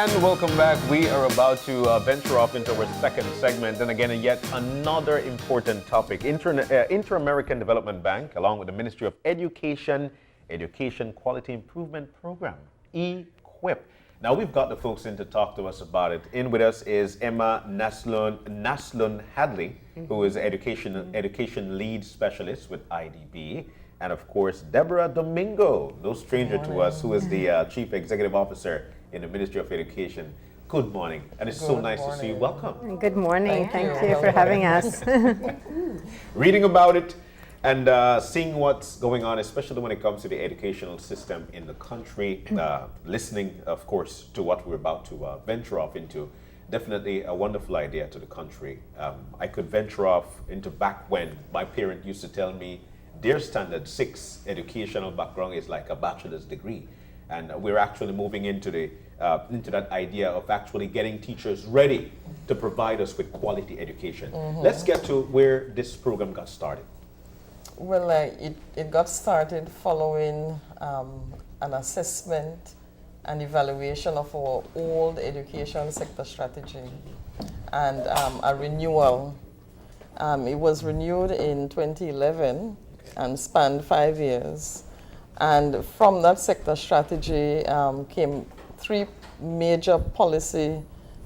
And welcome back. We are about to venture off into our second segment, and again, yet another important topic. Inter-American Development Bank, along with the Ministry of Education Quality Improvement Program, EQUIP. Now, we've got the folks in to talk to us about it. In with us is Emma Naslund-Hadley, who is education lead specialist with IDB. And of course, Deborah Domingo, no stranger to us, who is the Chief Executive Officer in the Ministry of Education. Good morning, and it's so nice to see you. Welcome. Good morning. Thank you for having us. Reading about it and seeing what's going on, especially when it comes to the educational system in the country, listening, of course, to what we're about to venture off into. Definitely a wonderful idea to the country. I could venture off into back when my parent used to tell me their standard 6 educational background is like a bachelor's degree. And we're actually moving into that idea of actually getting teachers ready to provide us with quality education. Let's get to where this program got started. Well, it got started following an assessment and evaluation of our old education sector strategy and a renewal. It was renewed in 2011 and spanned 5 years. And from that sector strategy came 3 major policy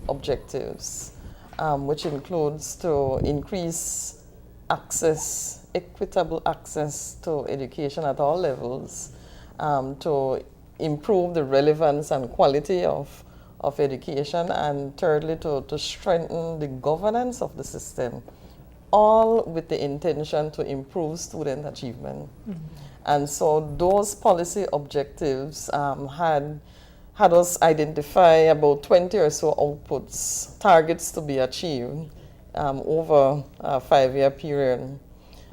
objectives, which includes to increase access, equitable access to education at all levels, to improve the relevance and quality of education, and thirdly, to strengthen the governance of the system, all with the intention to improve student achievement. And so those policy objectives had us identify about 20 or so outputs, targets to be achieved over a 5-year period.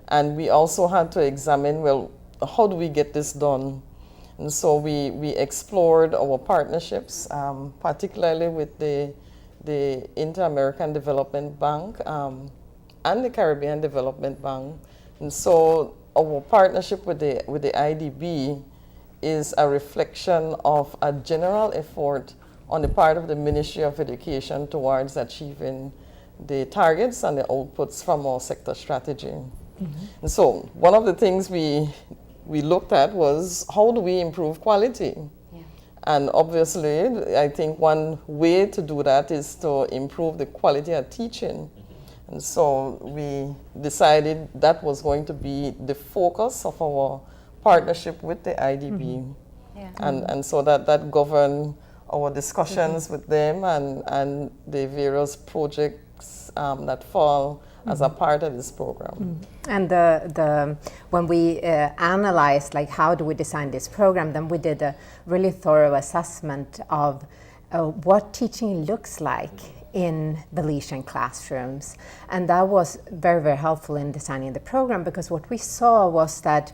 And we also had to examine, well, how do we get this done? And so we explored our partnerships, particularly with the Inter-American Development Bank and the Caribbean Development Bank. And so our partnership with the IDB is a reflection of a general effort on the part of the Ministry of Education towards achieving the targets and the outputs from our sector strategy. And so one of the things we looked at was, how do we improve quality? And obviously, I think one way to do that is to improve the quality of teaching. And so we decided that was going to be the focus of our partnership with the IDB. And so that governed our discussions with them and the various projects that fall as a part of this program. And when we analyzed, like, how do we design this program, then we did a really thorough assessment of what teaching looks like in Belizean classrooms. And that was very, very helpful in designing the program, because what we saw was that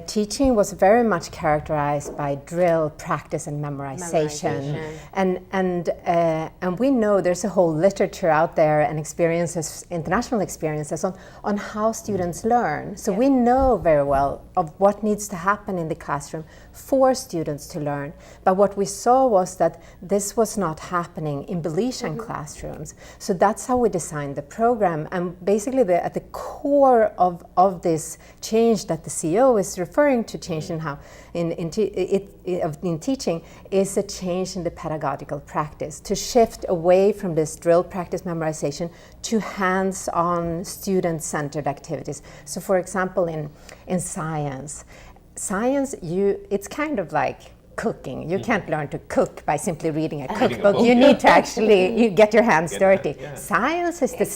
teaching was very much characterized by drill, practice, and memorization. And we know there's a whole literature out there and experiences, international experiences on how students learn. So we know very well of what needs to happen in the classroom for students to learn. But what we saw was that this was not happening in Belizean classrooms. So that's how we designed the program. And basically at the core of this change that the CEO is referring to, change in how in teaching, is a change in the pedagogical practice, to shift away from this drill, practice, memorization to hands-on, student-centered activities. So for example, in science, it's kind of like cooking. You can't learn to cook by simply reading a cookbook. You need to actually get your hands dirty. Science is the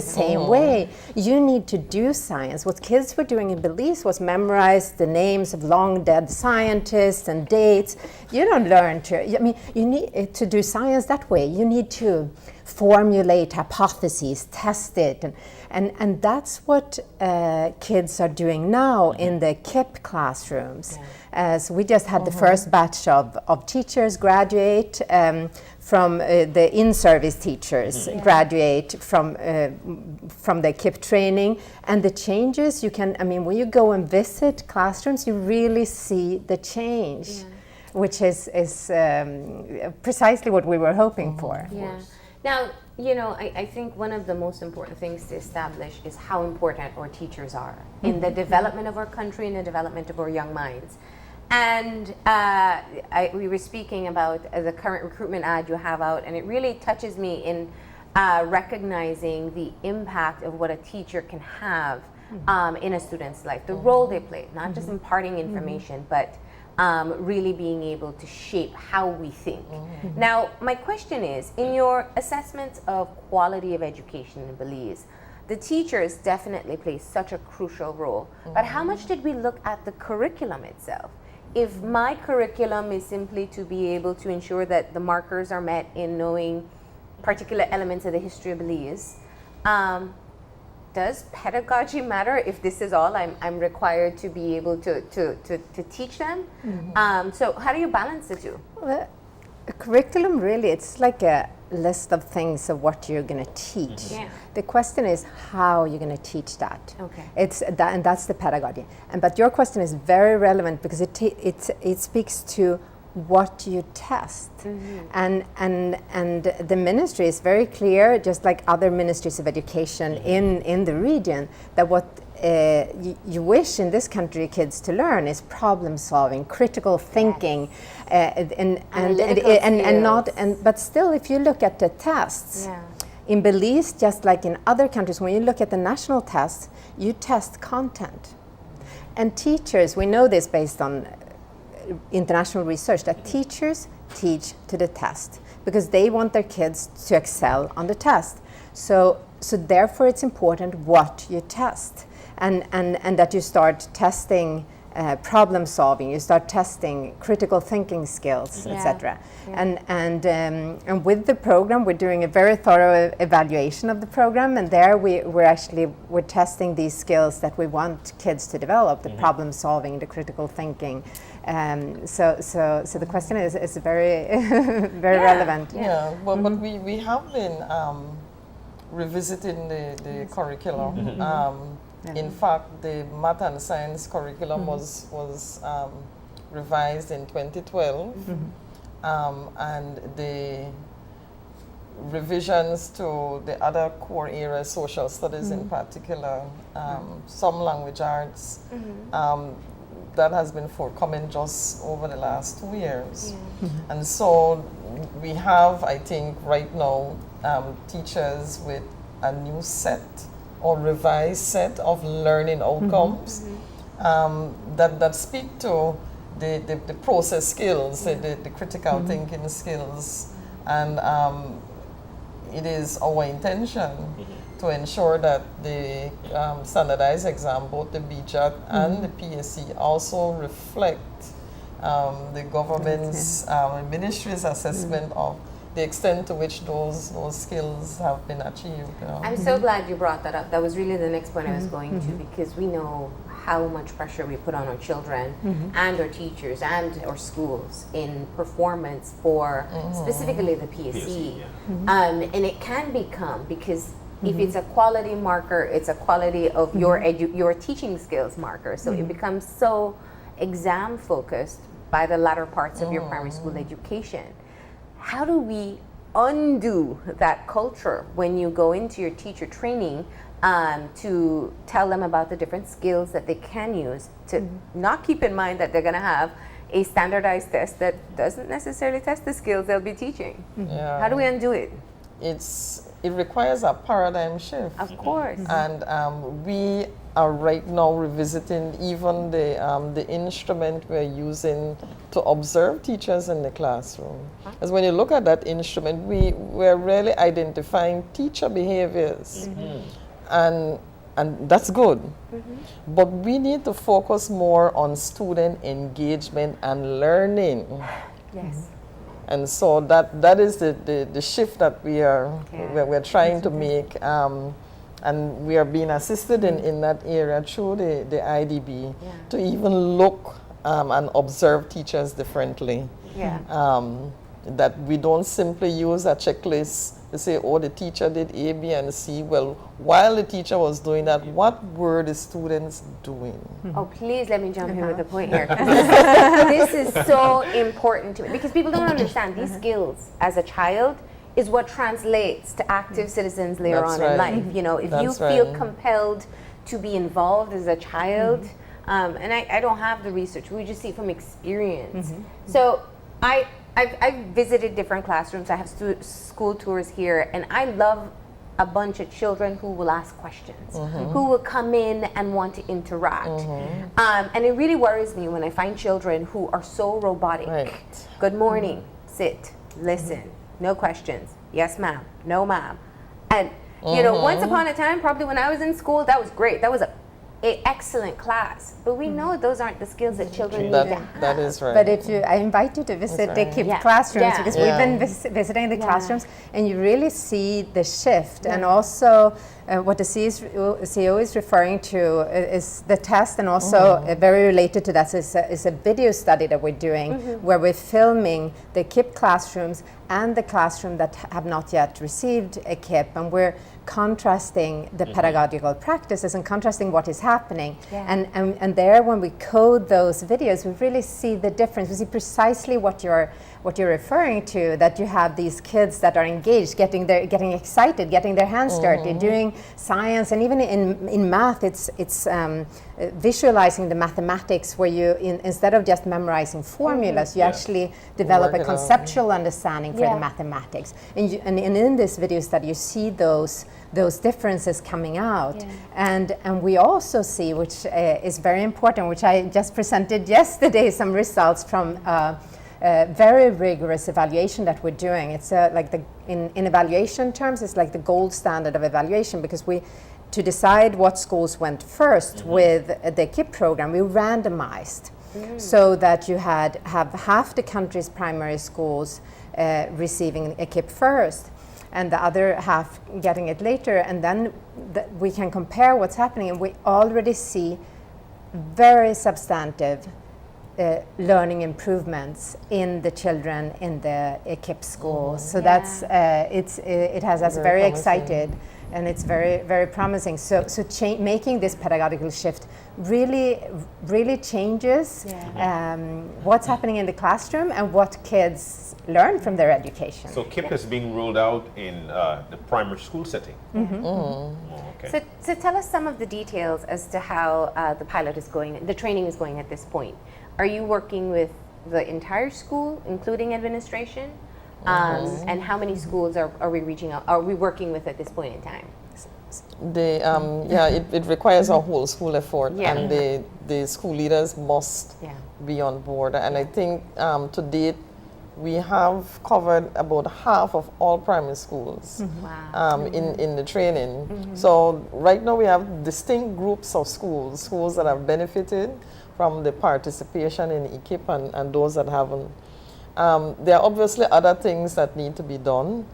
same way. You need to do science. What kids were doing in Belize was memorize the names of long dead scientists and dates. You don't learn you need to do science that way. You need to formulate hypotheses, test it, and that's what kids are doing now in the KIP classrooms. So we just had the first batch of teachers graduate from the in-service teachers graduate from the KIP training, and the changes when you go and visit classrooms, you really see the change. which is precisely what we were hoping for. Yeah. Now, you know, I think one of the most important things to establish is how important our teachers are in the development of our country and the development of our young minds. And we were speaking about the current recruitment ad you have out, and it really touches me in recognizing the impact of what a teacher can have in a student's life, the role they play, not just imparting information, but really being able to shape how we think. Now, my question is, in your assessments of quality of education in Belize, the teachers definitely play such a crucial role, but how much did we look at the curriculum itself? If my curriculum is simply to be able to ensure that the markers are met in knowing particular elements of the history of Belize, does pedagogy matter if this is all I'm required to be able to teach them? So how do you balance the two? Well, a curriculum really, it's like a list of things of what you're going to teach. Yeah. The question is how you're going to teach that. Okay. It's that, and that's the pedagogy. But your question is very relevant because it speaks to what you test. And the ministry is very clear, just like other ministries of education in the region, that what you wish in this country kids to learn is problem solving, critical thinking, but still, if you look at the tests in Belize, just like in other countries, when you look at the national tests, you test content. And teachers, we know this based on international research, that teachers teach to the test because they want their kids to excel on the test. So therefore, it's important what you test. And that you start testing problem solving, you start testing critical thinking skills, etc. And with the program, we're doing a very thorough evaluation of the program, and there we're testing these skills that we want kids to develop: the problem solving, the critical thinking. So the question is very very relevant. Yeah, but we have been revisiting the curriculum. In fact, the math and science curriculum was revised in 2012, and the revisions to the other core areas, social studies in particular, some language arts, that has been forthcoming just over the last 2 years. And so we have, I think, right now, teachers with a new set or revised set of learning outcomes that speak to the process skills, the critical thinking skills, and it is our intention to ensure that the standardized exam, both the BJAT and the PSC, also reflect the government's ministry's assessment of the extent to which those skills have been achieved. You know. I'm so glad you brought that up. That was really the next point I was going to, because we know how much pressure we put on our children and our teachers and our schools in performance for specifically the PSC. And it can become, because if it's a quality marker, it's a quality of your teaching skills marker. So it becomes so exam focused by the latter parts of your primary school education. How do we undo that culture when you go into your teacher training to tell them about the different skills that they can use, to not keep in mind that they're going to have a standardized test that doesn't necessarily test the skills they'll be teaching? How do we undo it? It requires a paradigm shift. Of course. And we are right now revisiting even the instrument we're using to observe teachers in the classroom. As when you look at that instrument, we're really identifying teacher behaviors. And that's good. But we need to focus more on student engagement and learning. Yes. And so that is the shift that we're trying to make, and we are being assisted in that area through the IDB to even look and observe teachers differently. That we don't simply use a checklist They say, oh, the teacher did A, B, and C. Well, while the teacher was doing that, what were the students doing? Oh, please let me jump in with a point here. This is so important to me because people don't understand these skills as a child is what translates to active citizens later That's on right. in life. You know, if you That's feel right. compelled to be involved as a child, and I don't have the research, we just see it from experience. So I've visited different classrooms. I have school tours here, and I love a bunch of children who will ask questions, who will come in and want to interact. And it really worries me when I find children who are so robotic. Right. Good morning, sit, listen, no questions, yes ma'am, no ma'am. And you know, once upon a time, probably when I was in school, that was great. That was a excellent class. But we know those aren't the skills that children need to have. That is right. But if you, I invite you to visit the KIPP Yeah. classrooms Yeah. because Yeah. we've been visiting the classrooms, and you really see the shift. And also, what the CEO is referring to is the test, and also very related to that is a video study that we're doing where we're filming the KIPP classrooms and the classroom that have not yet received a KIPP, and we're contrasting the pedagogical practices and contrasting what is happening. And there, when we code those videos, we really see the difference. We see precisely what you're referring to, that you have these kids that are engaged, getting excited, getting their hands dirty, doing science, and even in math, it's visualizing the mathematics, where you, instead of just memorizing formulas, you actually develop a conceptual understanding for the mathematics. And in this video study, you see those differences coming out. And we also see, which is very important, which I just presented yesterday, some results from very rigorous evaluation that we're doing. It's like in evaluation terms, it's like the gold standard of evaluation, because to decide what schools went first with the KIPP program, we randomized so that you have half the country's primary schools receiving a KIPP first, and the other half getting it later, and then we can compare what's happening, and we already see very substantive learning improvements in the children in the KIPP schools. So that's it has us very excited, and it's very, very promising. So making this pedagogical shift really changes what's happening in the classroom and what kids learn from their education. So KIPP is being rolled out in the primary school setting. Okay. So tell us some of the details as to how the pilot is going, the training is going at this point. Are you working with the entire school, including administration? And how many schools are we reaching out? Are we working with at this point in time? It requires a whole school effort, and the school leaders must be on board. And I think to date, we have covered about half of all primary schools in the training. So right now we have distinct groups of schools that have benefited from the participation in EKIP and those that haven't. There are obviously other things that need to be done.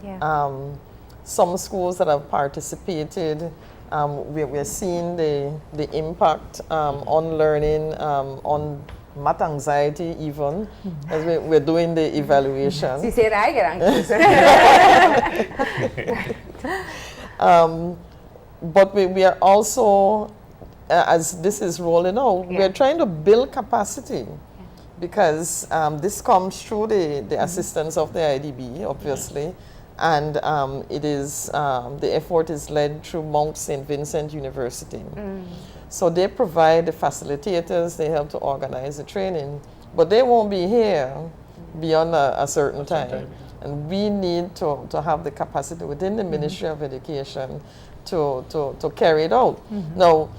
Some schools that have participated, we're seeing the impact on learning, on math anxiety even, as we're doing the evaluation. Si say I get anxious. But we are also, as this is rolling out, we're trying to build capacity, because this comes through the assistance of the IDB, obviously, and it is the effort is led through Mount St. Vincent University. So they provide the facilitators, they help to organize the training, but they won't be here beyond a certain time. And we need to have the capacity within the Ministry of Education to carry it out. Now,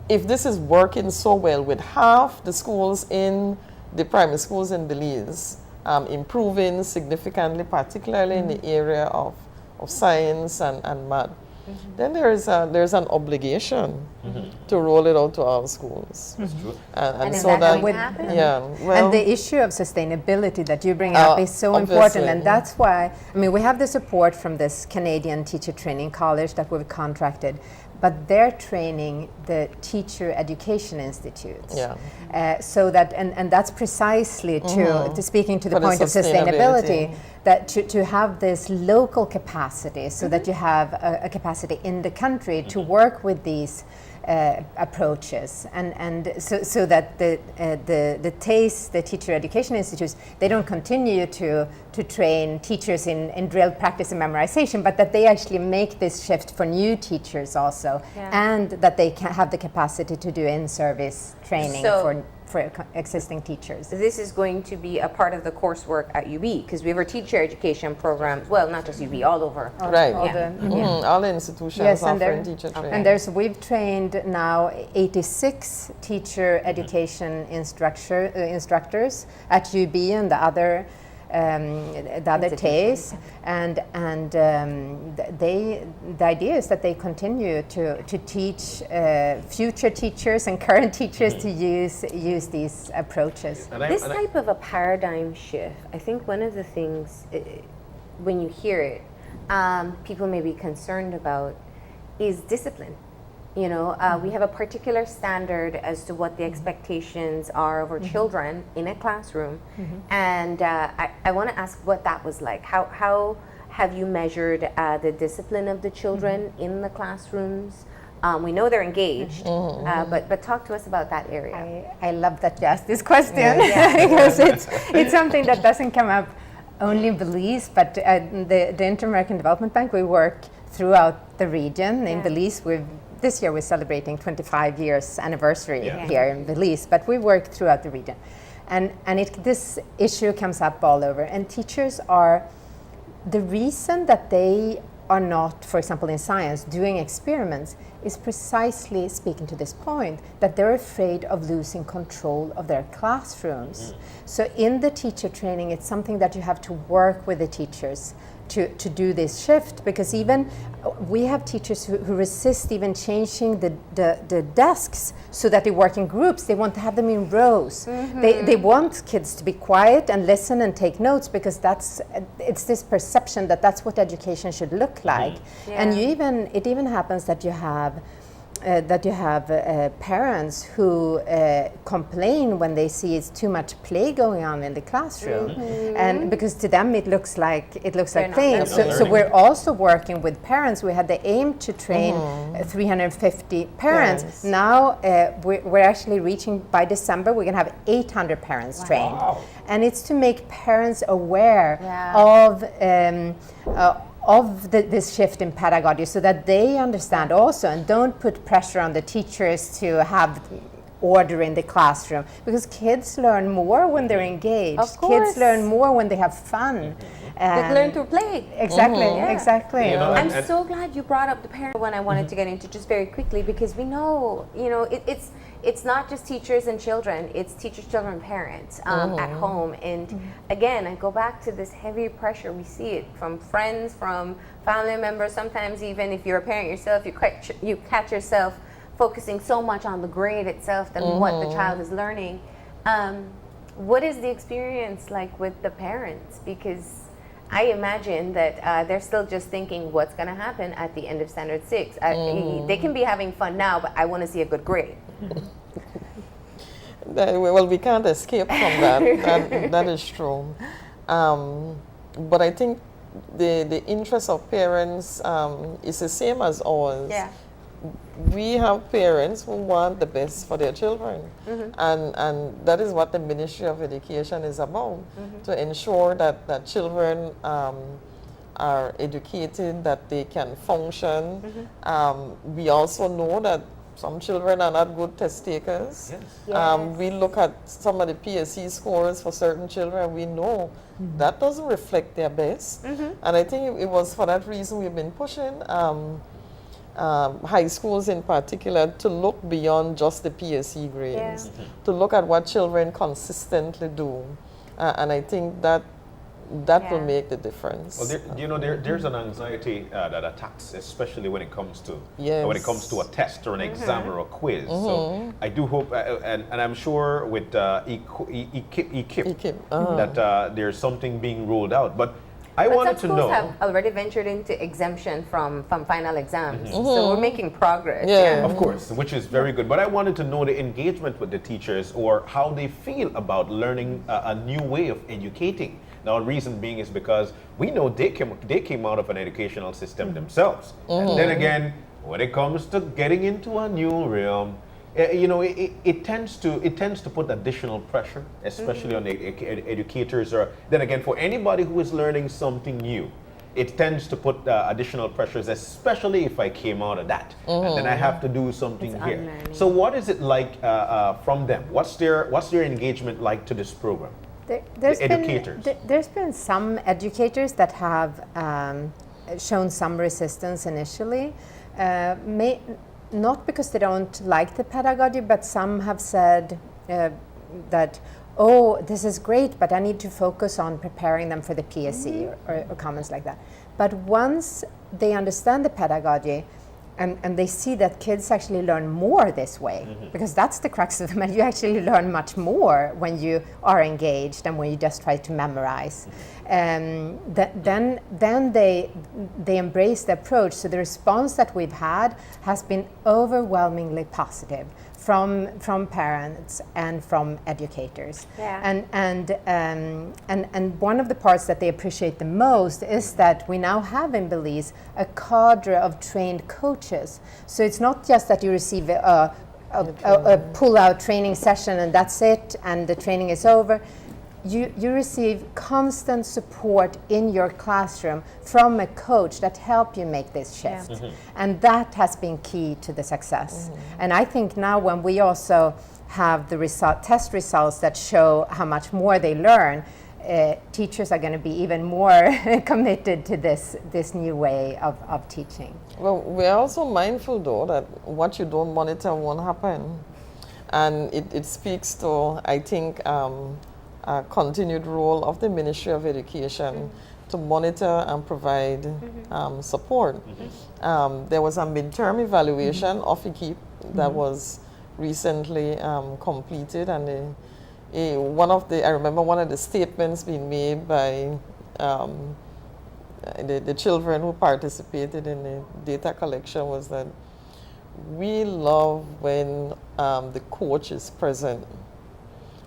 if this is working so well with half the schools in the primary schools in Belize improving significantly, particularly in the area of science and math, then there's an obligation to roll it out to all schools. That's true. And is so that that, going to happen? yeah, well, And the issue of sustainability that you bring up is so important, obviously. and that's why, I mean, we have the support from this Canadian teacher training college that we've contracted, but they're training the teacher education institutes. Yeah. So that, and that's precisely to speaking to the For the point of sustainability, sustainability. that to have this local capacity, so that you have a capacity in the country to work with these approaches, and so that the TASE, the teacher education institutes, they don't continue to train teachers in drill practice and memorization, but that they actually make this shift for new teachers also, and that they can have the capacity to do in-service training So- for existing teachers. This is going to be a part of the coursework at UB, because we have our teacher education program, well, not just UB, all over. right. All Yeah. the- All institutions Yes, and offering there- teacher training. And we've trained now 86 teacher education instructors at UB and the other TASE, and the idea is that they continue to teach future teachers and current teachers to use these approaches. This type of a paradigm shift, I think one of the things, when you hear it, people may be concerned about is discipline. You know, we have a particular standard as to what the expectations are of our children in a classroom, and I want to ask what that was like. How have you measured the discipline of the children in the classrooms? We know they're engaged, but talk to us about that area. I love that you asked this question because it's something that doesn't come up only in Belize, but the Inter-American Development Bank, we work throughout the region. In Belize, this year we're celebrating 25 years anniversary here in Belize, but we work throughout the region. And this issue comes up all over. And teachers are, the reason that they are not, for example, in science, doing experiments is precisely speaking to this point, that they're afraid of losing control of their classrooms. So in the teacher training, it's something that you have to work with the teachers to do this shift, because even we have teachers who resist even changing the desks so that they work in groups. They want to have them in rows. They want kids to be quiet and listen and take notes, because it's this perception that that's what education should look like. And it even happens that you have parents who complain when they see it's too much play going on in the classroom, and because to them it looks like playing. So we're also working with parents. We had the aim to train 350 parents. Yes. Now we're actually reaching, by December we're going to have 800 parents trained, and it's to make parents aware of this shift in pedagogy, so that they understand also, and don't put pressure on the teachers to have order in the classroom, because kids learn more when they're engaged. Of course. Kids learn more when they have fun. They learn through play. Exactly, Yeah. exactly. You know, I'm and- so glad you brought up the parent one. I wanted to get into just very quickly, because we know, it's not just teachers and children, it's teachers, children, and parents at home. And again, I go back to this heavy pressure. We see it from friends, from family members. Sometimes even if you're a parent yourself, you catch yourself focusing so much on the grade itself than what the child is learning. What is the experience like with the parents? Because I imagine that they're still just thinking what's going to happen at the end of Standard 6. They can be having fun now, but I want to see a good grade. Well, we can't escape from that. That is true. But I think the interest of parents is the same as ours. Yeah. We have parents who want the best for their children, and that is what the Ministry of Education is about, to ensure that children are educated, that they can function. We also know that some children are not good test takers. Yes. We look at some of the PSE scores for certain children, we know that doesn't reflect their best. And I think it was for that reason we've been pushing high schools in particular to look beyond just the PSE grades, to look at what children consistently do. And I think that that will Yeah. make the difference. Well, there's an anxiety that attacks, especially when it comes to Yes. when it comes to a test or an exam or a quiz. So I do hope, and I'm sure with EKIP that there's something being rolled out. But I But wanted some to schools know. have already ventured into exemption from final exams, so we're making progress. Yeah. Of course, which is very good. But I wanted to know the engagement with the teachers or how they feel about learning a new way of educating. Now, the reason being is because we know they came out of an educational system themselves. And then again, when it comes to getting into a new realm, it tends to put additional pressure, especially on the educators. Or then again, for anybody who is learning something new, it tends to put additional pressures, especially if I came out of that and then I have to do something It's here. unlearning. So, what is it like from them? What's their engagement like to this program? There's The educators. There's been some educators that have shown some resistance initially, not because they don't like the pedagogy, but some have said that, oh, this is great, but I need to focus on preparing them for the PSC or comments like that. But once they understand the pedagogy, and they see that kids actually learn more this way, because that's the crux of the matter. You actually learn much more when you are engaged than when you just try to memorize. Then they embrace the approach. So the response that we've had has been overwhelmingly positive from parents and from educators. Yeah. And one of the parts that they appreciate the most is that we now have in Belize a cadre of trained coaches. So it's not just that you receive a pull-out training session and that's it, and the training is over. You receive constant support in your classroom from a coach that help you make this shift. And that has been key to the success. And I think now when we also have the test results that show how much more they learn, teachers are going to be even more committed to this new way of teaching. Well, we're also mindful, though, that what you don't monitor won't happen. And it speaks to, I think, a continued role of the Ministry of Education to monitor and provide support. There was a midterm evaluation of EKIP that was recently completed, and I remember one of the statements being made by the children who participated in the data collection was that we love when the coach is present.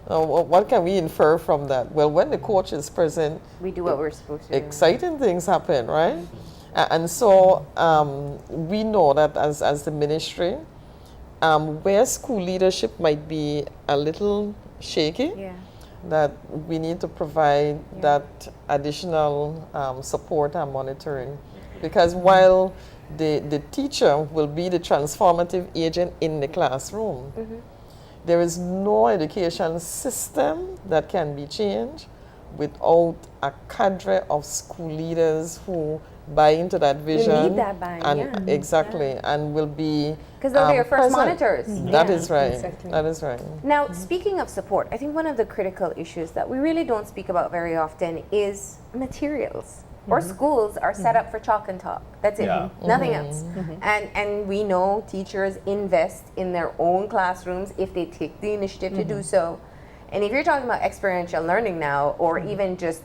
What can we infer from that? Well, when the coach is present, We do what we're supposed to do. exciting things happen, right? And so we know that as the ministry, where school leadership might be a little shaky, Yeah. that we need to provide that additional support and monitoring. Because while the teacher will be the transformative agent in the classroom, there is no education system that can be changed without a cadre of school leaders who buy into that vision. need that buy-in, and yeah. Exactly, and will be Because they'll be your first present. monitors. That Yeah. is right. Exactly. That is right. Now, speaking of support, I think one of the critical issues that we really don't speak about very often is materials. Our schools are set up for chalk and talk. That's it. Yeah. Nothing else. And we know teachers invest in their own classrooms if they take the initiative to do so. And if you're talking about experiential learning now, or even just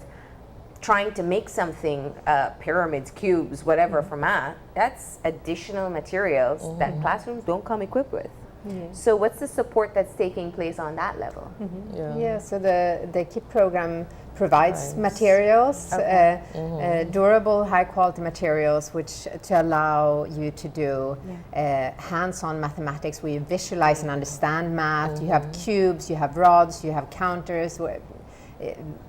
trying to make something, pyramids, cubes, whatever for math, that's additional materials that classrooms don't come equipped with. So what's the support that's taking place on that level? Yeah, so the KIP program provides materials, durable, high-quality materials, which to allow you to do hands-on mathematics, where you visualize and understand math. You have cubes, you have rods, you have counters,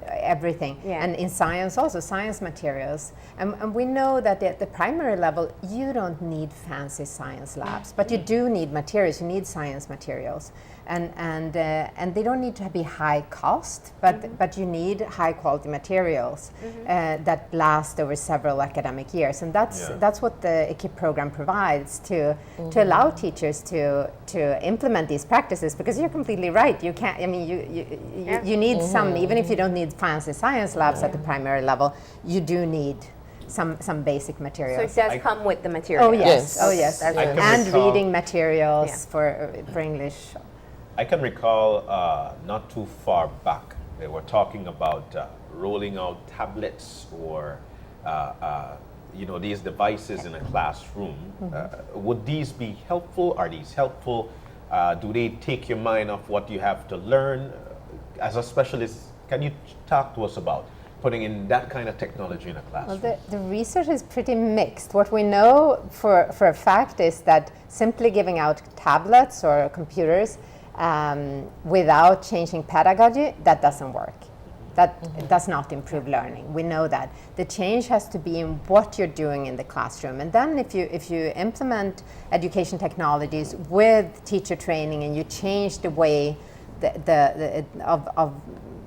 everything. Yeah. And in science also, science materials. And we know that at the primary level, you don't need fancy science labs, but you do need materials, you need science materials. And they don't need to be high cost, but you need high quality materials that last over several academic years. And that's what the EKIP program provides to allow teachers to implement these practices, because you're completely right. You can't, I mean, you need some, even if you don't need fancy science labs at the primary level, you do need some basic So materials. it does come with the material. Oh yes, Yes. oh yes, I can and recall- reading materials Yeah. for English. I can recall not too far back, they were talking about rolling out tablets or these devices in a classroom. Would these be helpful? Are these helpful? Do they take your mind off what you have to learn? As a specialist, can you talk to us about putting in that kind of technology in a Well, classroom? the research is pretty mixed. What we know for a fact is that simply giving out tablets or computers without changing pedagogy, that doesn't work. That does not improve learning. We know that. The change has to be in what you're doing in the classroom. And then if you implement education technologies with teacher training and you change the way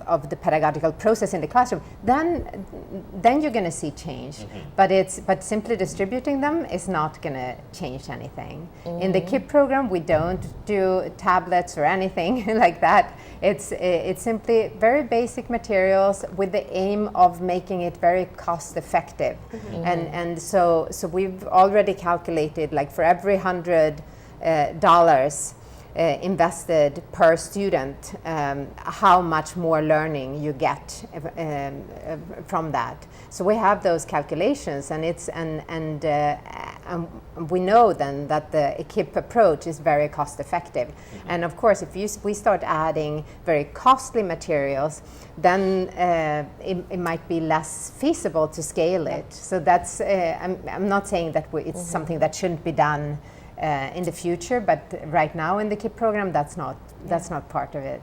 of the pedagogical process in the classroom, then you're going to see change. But simply distributing them is not going to change anything. In the KIP program, we don't do tablets or anything like that. It's simply very basic materials with the aim of making it very cost effective. And so we've already calculated, like for every $100 invested per student, how much more learning you get from that. So we have those calculations, and we know then that the KIP approach is very cost effective. And of course, if we start adding very costly materials, then it might be less feasible to scale it. So that's I'm not saying that it's something that shouldn't be done in the future, but right now in the KIP program, that's not part of it.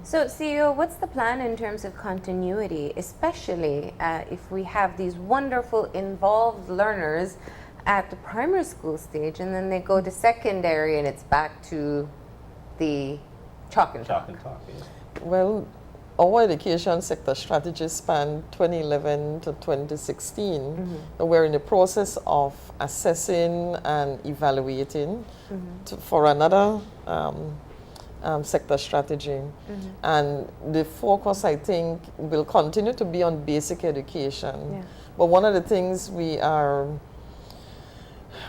So CEO, what's the plan in terms of continuity, especially if we have these wonderful involved learners at the primary school stage and then they go to secondary and it's back to the chalk and talk? Yes. Well, our education sector strategy spanned 2011 to 2016. We're in the process of assessing and evaluating for another sector strategy. And the focus, I think, will continue to be on basic education. Yeah. But one of the things we are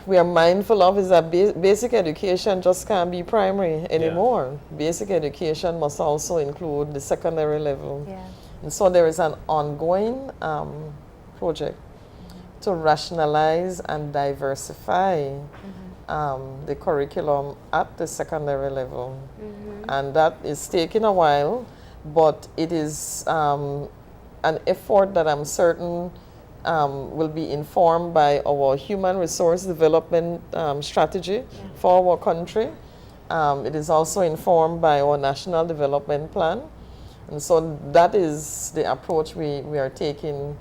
mindful of is that basic education just can't be primary anymore. Yeah. Basic education must also include the secondary level. Yeah. And so there is an ongoing project to rationalize and diversify the curriculum at the secondary level. And that is taking a while, but it is an effort that I'm certain will be informed by our human resource development strategy for our country. It is also informed by our national development plan. And so that is the approach we are taking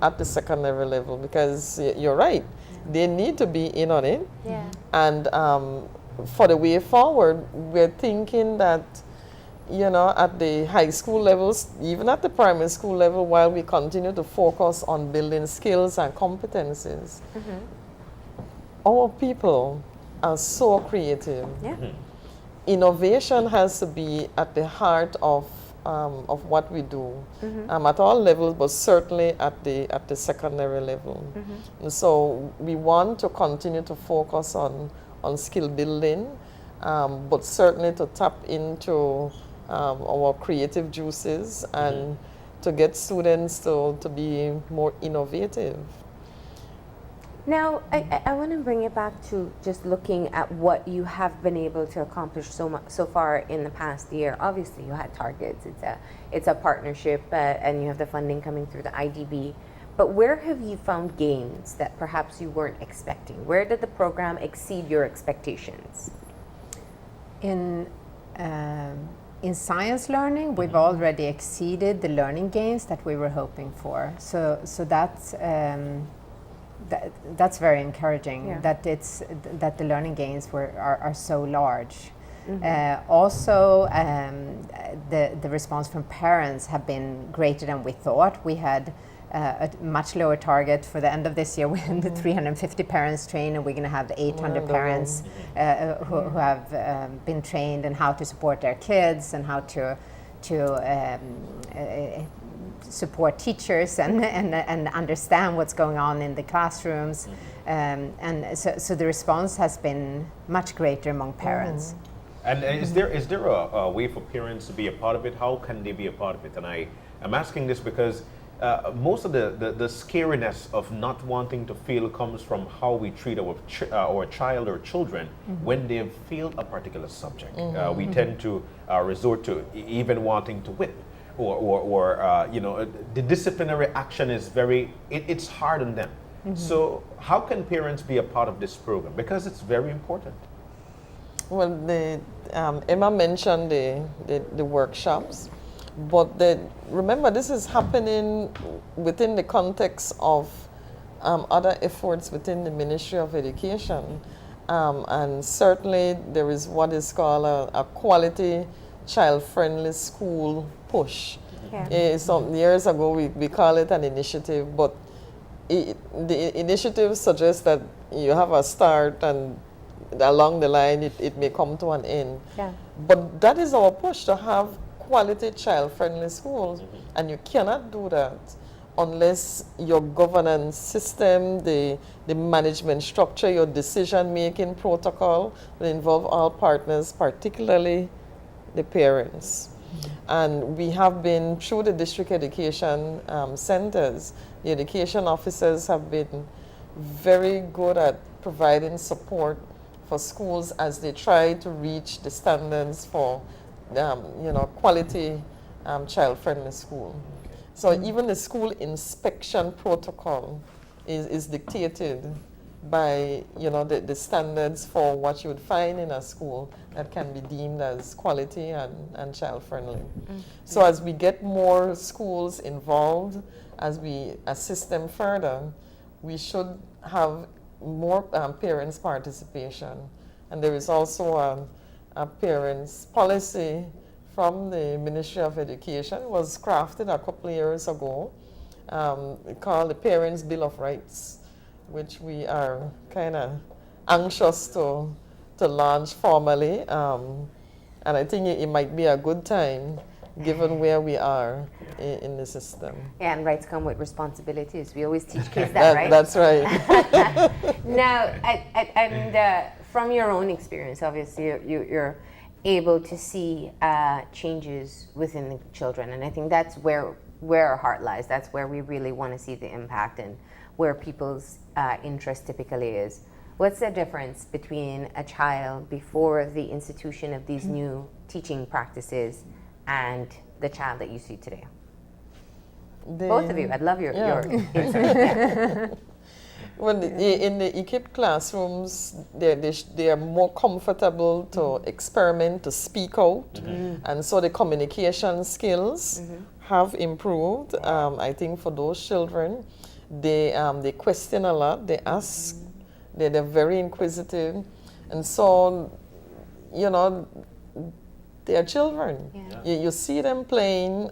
at the secondary level, because you're right, they need to be in on it. Yeah. And for the way forward, we're thinking that, at the high school levels, even at the primary school level, while we continue to focus on building skills and competencies, our people are so creative. Yeah. Innovation has to be at the heart of what we do, at all levels, but certainly at the secondary level. And so we want to continue to focus on skill building, but certainly to tap into our creative juices and to get students to be more innovative. Now, I want to bring it back to just looking at what you have been able to accomplish so far in the past year. Obviously, you had targets. It's a partnership, and you have the funding coming through the IDB. But where have you found gains that perhaps you weren't expecting? Where did the program exceed your expectations? In science learning, we've already exceeded the learning gains that we were hoping for. So that's very encouraging. Yeah. That the learning gains are so large. Also, the response from parents have been greater than we thought. We had a much lower target for the end of this year. We had 350 parents trained, and we're going to have 800 parents who have been trained in how to support their kids and how to support teachers and understand what's going on in the classrooms. And so the response has been much greater among parents. And is there a way for parents to be a part of it? How can they be a part of it? And I'm asking this because most of the scariness of not wanting to fail comes from how we treat our child or children when they've failed a particular subject. We tend to resort to even wanting to whip, or the disciplinary action is it's hard on them. So how can parents be a part of this program? Because it's very important. Well, Emma mentioned the workshops, but remember, this is happening within the context of other efforts within the Ministry of Education. And certainly there is what is called a quality child-friendly school push. Some years ago we call it an initiative, but the initiative suggests that you have a start and along the line it may come to an end. But that is our push, to have quality child-friendly schools, and you cannot do that unless your governance system, the management structure, your decision-making protocol will involve all partners, particularly the parents. And we have been, through the district education centers, the education officers have been very good at providing support for schools as they try to reach the standards for quality child-friendly school. So even the school inspection protocol is dictated by the standards for what you would find in a school that can be deemed as quality and child-friendly. So as we get more schools involved, as we assist them further, we should have more parents' participation. And there is also a parents' policy from the Ministry of Education. It was crafted a couple of years ago, called the Parents' Bill of Rights, which we are kind of anxious to launch formally. And I think it might be a good time given where we are in the system. Yeah, and rights come with responsibilities. We always teach kids that, right? That's right. Now, and from your own experience, obviously, you're able to see changes within the children, and I think that's where our heart lies. That's where we really want to see the impact and where people's interest typically is. What's the difference between a child before the institution of these new teaching practices and the child that you see today? Both of you, I'd love your insight. Yeah. Well, in the equipped classrooms, they are more comfortable to experiment, to speak out, and so the communication skills have improved. I think for those children, they question a lot, they ask, they're very inquisitive, and so they are children. You see them playing,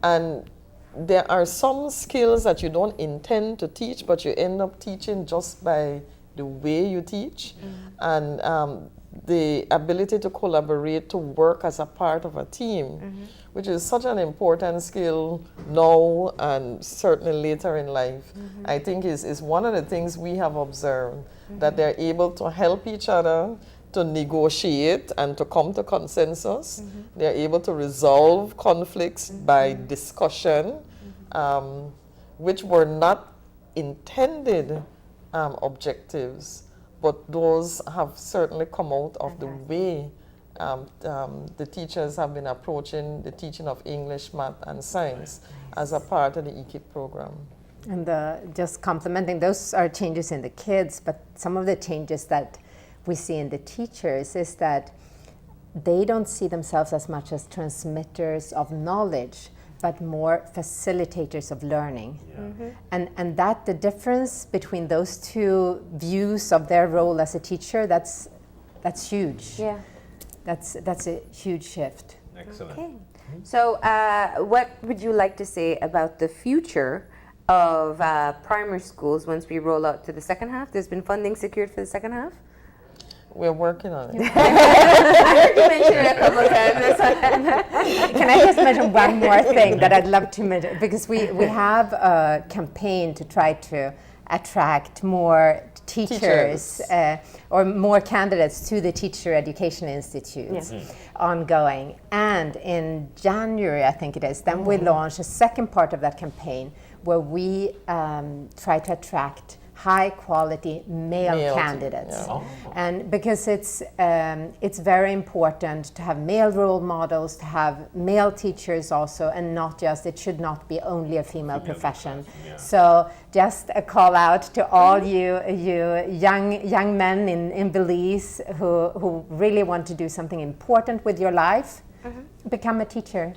and there are some skills that you don't intend to teach, but you end up teaching just by the way you teach. And the ability to collaborate, to work as a part of a team, which is such an important skill now and certainly later in life, I think is one of the things we have observed, that they're able to help each other, to negotiate and to come to consensus. They're able to resolve conflicts by discussion, which were not intended objectives, but those have certainly come out of the way the teachers have been approaching the teaching of English, math, and science as a part of the EKIP program. And just complementing, those are changes in the kids, but some of the changes that we see in the teachers is that they don't see themselves as much as transmitters of knowledge, but more facilitators of learning. And that the difference between those two views of their role as a teacher, that's huge. Yeah. That's a huge shift. Excellent. Okay. So what would you like to say about the future of primary schools once we roll out to the second half? There's been funding secured for the second half? We're working on it. I heard you mention it a couple of times. Can I just mention one more thing that I'd love to mention? Because we have a campaign to try to attract more teachers. Or more candidates to the Teacher Education Institutes ongoing. And in January, I think it is, then we launch a second part of that campaign where we try to attract high quality male candidates. And because it's very important to have male role models, to have male teachers also, and not just, it should not be only a female profession. So just a call out to all you young men in Belize who really want to do something important with your life, become a teacher.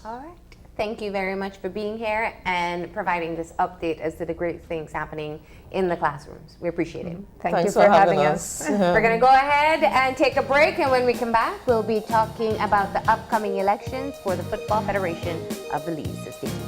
All right. Thank you very much for being here and providing this update as to the great things happening in the classrooms. We appreciate it. Thank you for having us. We're going to go ahead and take a break, and when we come back, we'll be talking about the upcoming elections for the Football Federation of Belize. So stay tuned.